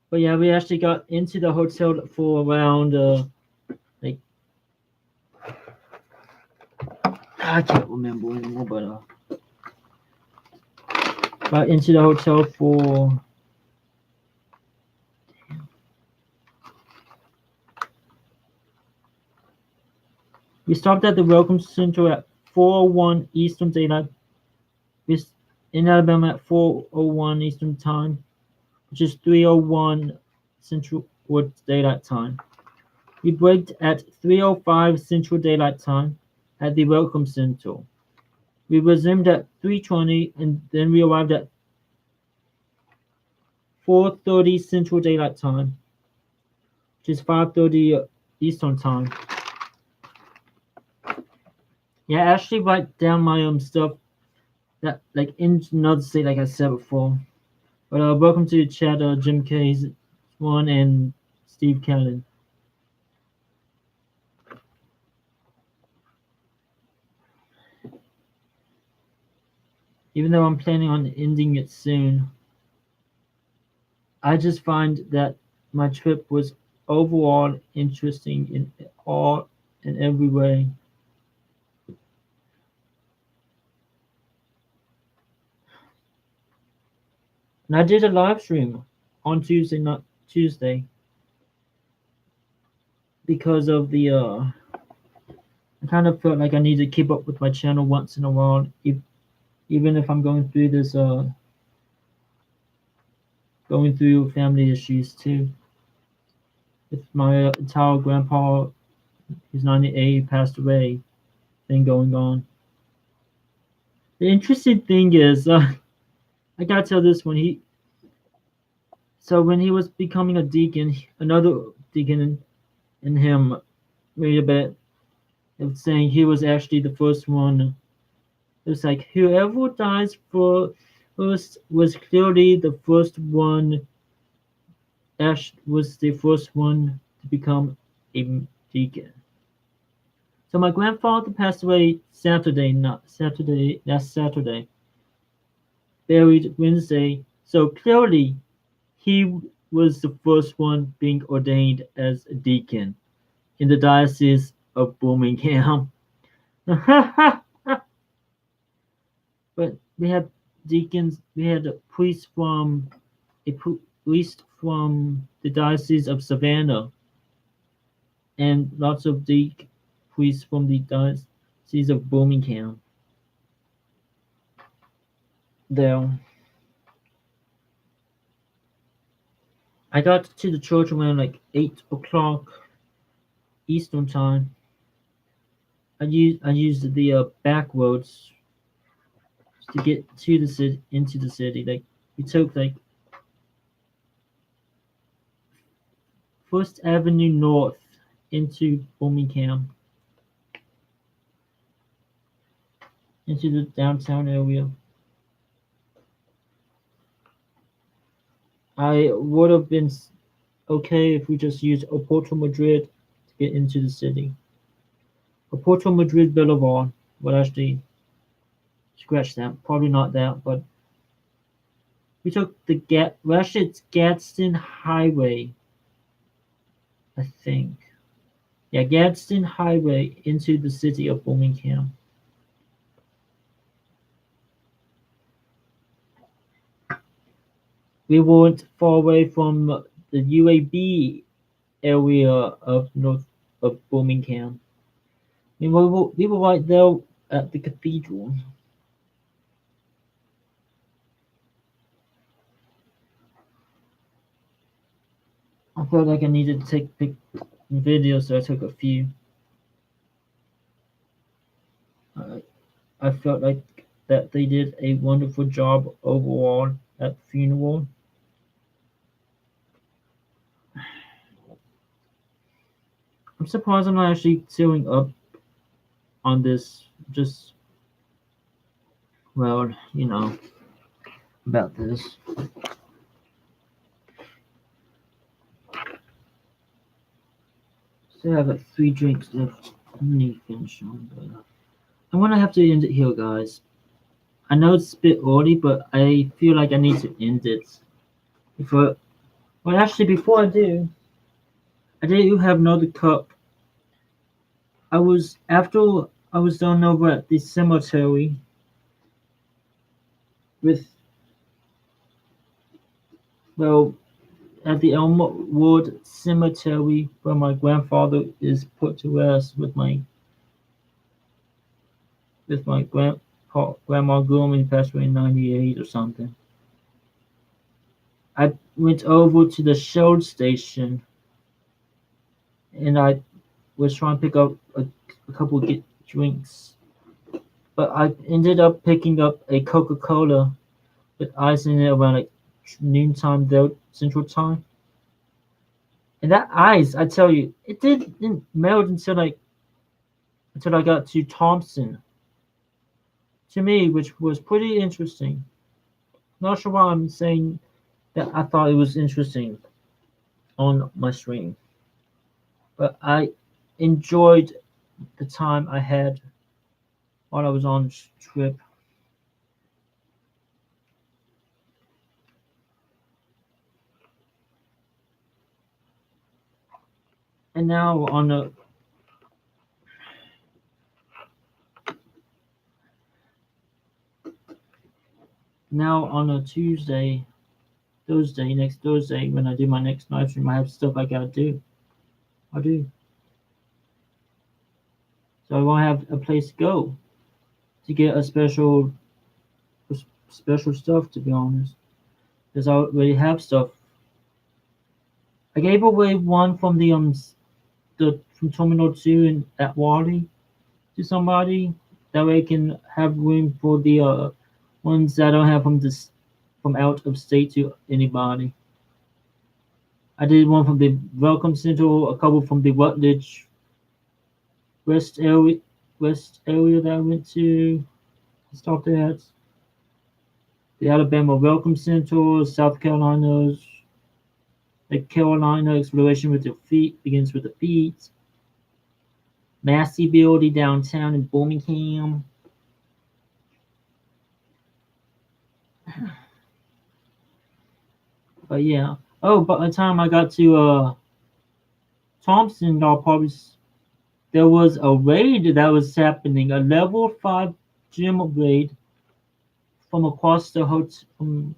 But yeah, we actually got into the hotel for around like I can't remember anymore, but got into the hotel for we stopped at the Welcome Center at 4:01 Eastern Daylight. We in Alabama at 4:01 Eastern Time, which is 3:01 Central Daylight Time. We braked at 3:05 Central Daylight Time at the Welcome Center. We resumed at 3:20 and then we arrived at 4:30 Central Daylight Time, which is 5:30 Eastern Time. Yeah, I actually write down my stuff that like in another state, like I said before. But welcome to the chat, Jim K's one and Steve Cannon. Even though I'm planning on ending it soon, I just find that my trip was overall interesting in all in every way. And I did a live stream on Tuesday, not Tuesday, because of the I kind of felt like I need to keep up with my channel once in a while, even if I'm going through this going through family issues too. With my entire grandpa, who's 98, passed away, thing going on. The interesting thing is, I gotta tell this one. When he was becoming a deacon, another deacon in him made a bet of saying he was actually the first one. It was like whoever dies first was clearly the first one. Ash was the first one to become a deacon. So my grandfather passed away Saturday, not Saturday, last Saturday. Buried Wednesday. So clearly he was the first one being ordained as a deacon in the Diocese of Birmingham. But we had deacons, we had a priest from the Diocese of Savannah, and lots of priests from the Diocese of Birmingham. There, I got to the church around like 8 o'clock Eastern time. I used the back roads to get to the city, into the city. Like we took like First Avenue North into Birmingham, into the downtown area. I would have been okay if we just used Oporto Madrid to get into the city. Oporto Madrid Boulevard would actually scratch that. Probably not that, but we took well, actually it's Gadsden Highway, I think. Yeah, Gadsden Highway into the city of Birmingham. We weren't far away from the UAB area of north of Birmingham. I mean, we were right there at the cathedral. I felt like I needed to take videos, so I took a few. I, I felt like that they did a wonderful job overall at the funeral. I'm surprised I'm not actually tearing up on this. Just, well, about this. Still have like 3 drinks left. I'm gonna finish them, but I'm gonna have to end it here, guys. I know it's a bit early, but I feel like I need to end it. Before, well, actually, before I do have another cup. After I was done over at the cemetery with, well, at the Elmwood Cemetery where my grandfather is put to rest with my grandma Germann, passed away in '98 or something. I went over to the Shell station and I was trying to pick up a couple of drinks, but I ended up picking up a Coca-Cola with ice in it around like noontime there Central Time. And that ice, I tell you, it didn't melt until I got to Thompson. To me, which was pretty interesting. Not sure why I'm saying that I thought it was interesting on my stream, but I enjoyed the time I had while I was on this trip. And now on a next Thursday, when I do my next live stream, I have stuff I gotta do. I do. So I won't have a place to go to get a special stuff, to be honest, because I already have stuff. I gave away one from the from Terminal 2 in at Wally to somebody. That way I can have room for the ones that I don't have from out of state to anybody. I did one from the Welcome Center, a couple from the Rutledge West area, that I went to. Stopped at the Alabama Welcome Center, South Carolina's the Carolina exploration with the feet begins with the feet. Massey Building downtown in Birmingham. But yeah. Oh, by the time I got to Thompson, there was a raid that was happening, a level 5 gym raid from across the hotel.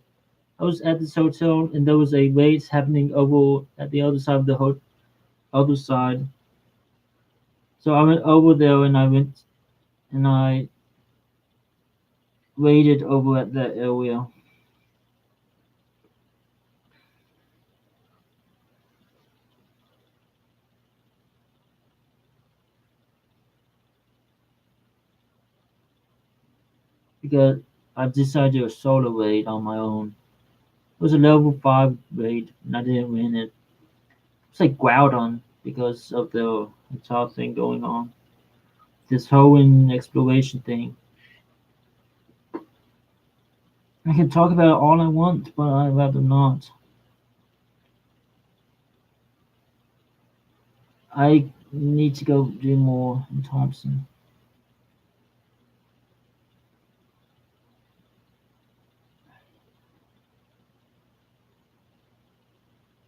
I was at this hotel, and there was a raid happening over at the other side of the other side. So I went over there, and I raided over at that area. Because I decided to do a solo raid on my own. It was a level 5 raid, and I didn't win it. It's like Groudon because of the entire thing going on. This whole exploration thing. I can talk about it all I want, but I'd rather not. I need to go do more in Thompson.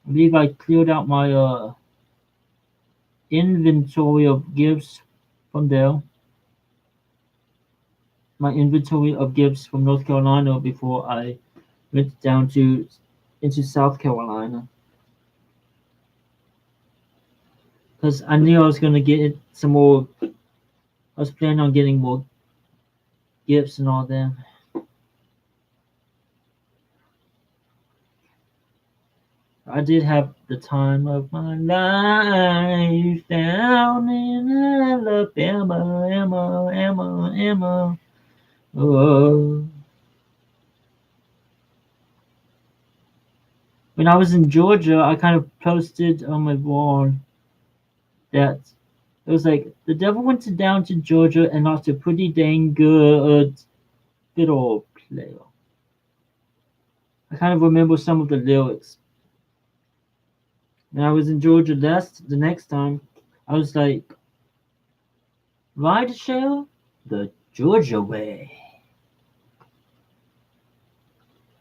I believe I cleared out my inventory of gifts from there. My inventory of gifts from North Carolina before I went down into South Carolina. Because I knew I was gonna get some more. I was planning on getting more gifts and all that. I did have the time of my life down in Alabama, Emma. Oh. When I was in Georgia, I kind of posted on my wall that it was like the devil went down to Georgia and lost a pretty dang good fiddle player. I kind of remember some of the lyrics. When I was in Georgia the next time, I was like, ride shell the Georgia way.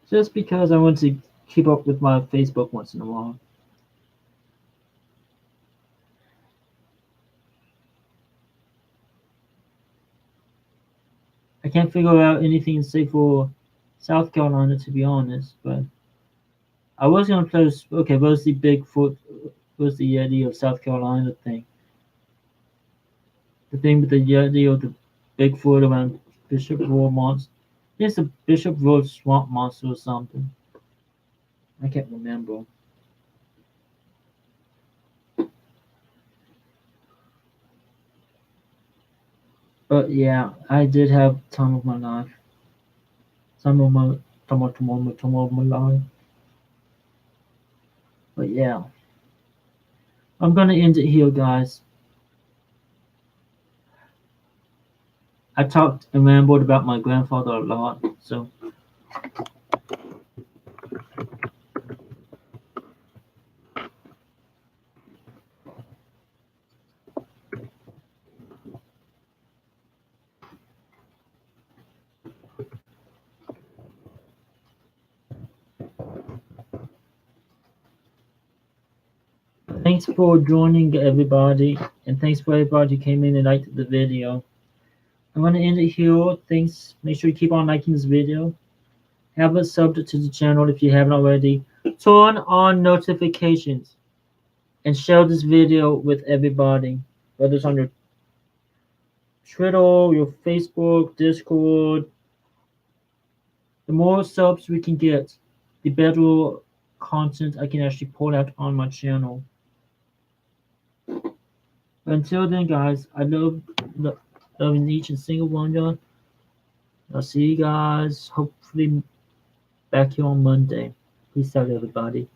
Just because I want to keep up with my Facebook once in a while. I can't figure out anything to say for South Carolina to be honest, but I was gonna post okay, what's the Bigfoot what's the Yeti of South Carolina thing? The thing with the Yeti or the Bigfoot around Bishop Road Monster. It's a Bishop Road Swamp Monster or something. I can't remember. But yeah, I did have time of my life. Time of my life. But yeah. I'm gonna end it here guys. I talked and rambled about my grandfather a lot, so thanks for joining everybody, and thanks for everybody who came in and liked the video. I'm gonna end it here. Thanks. Make sure you keep on liking this video. Have a sub to the channel if you haven't already. Turn on notifications and share this video with everybody, whether it's on your Twitter, your Facebook, Discord. The more subs we can get, the better content I can actually put out on my channel. Until then, guys, I loving each and single one of you. I'll see you guys hopefully back here on Monday. Peace out, everybody.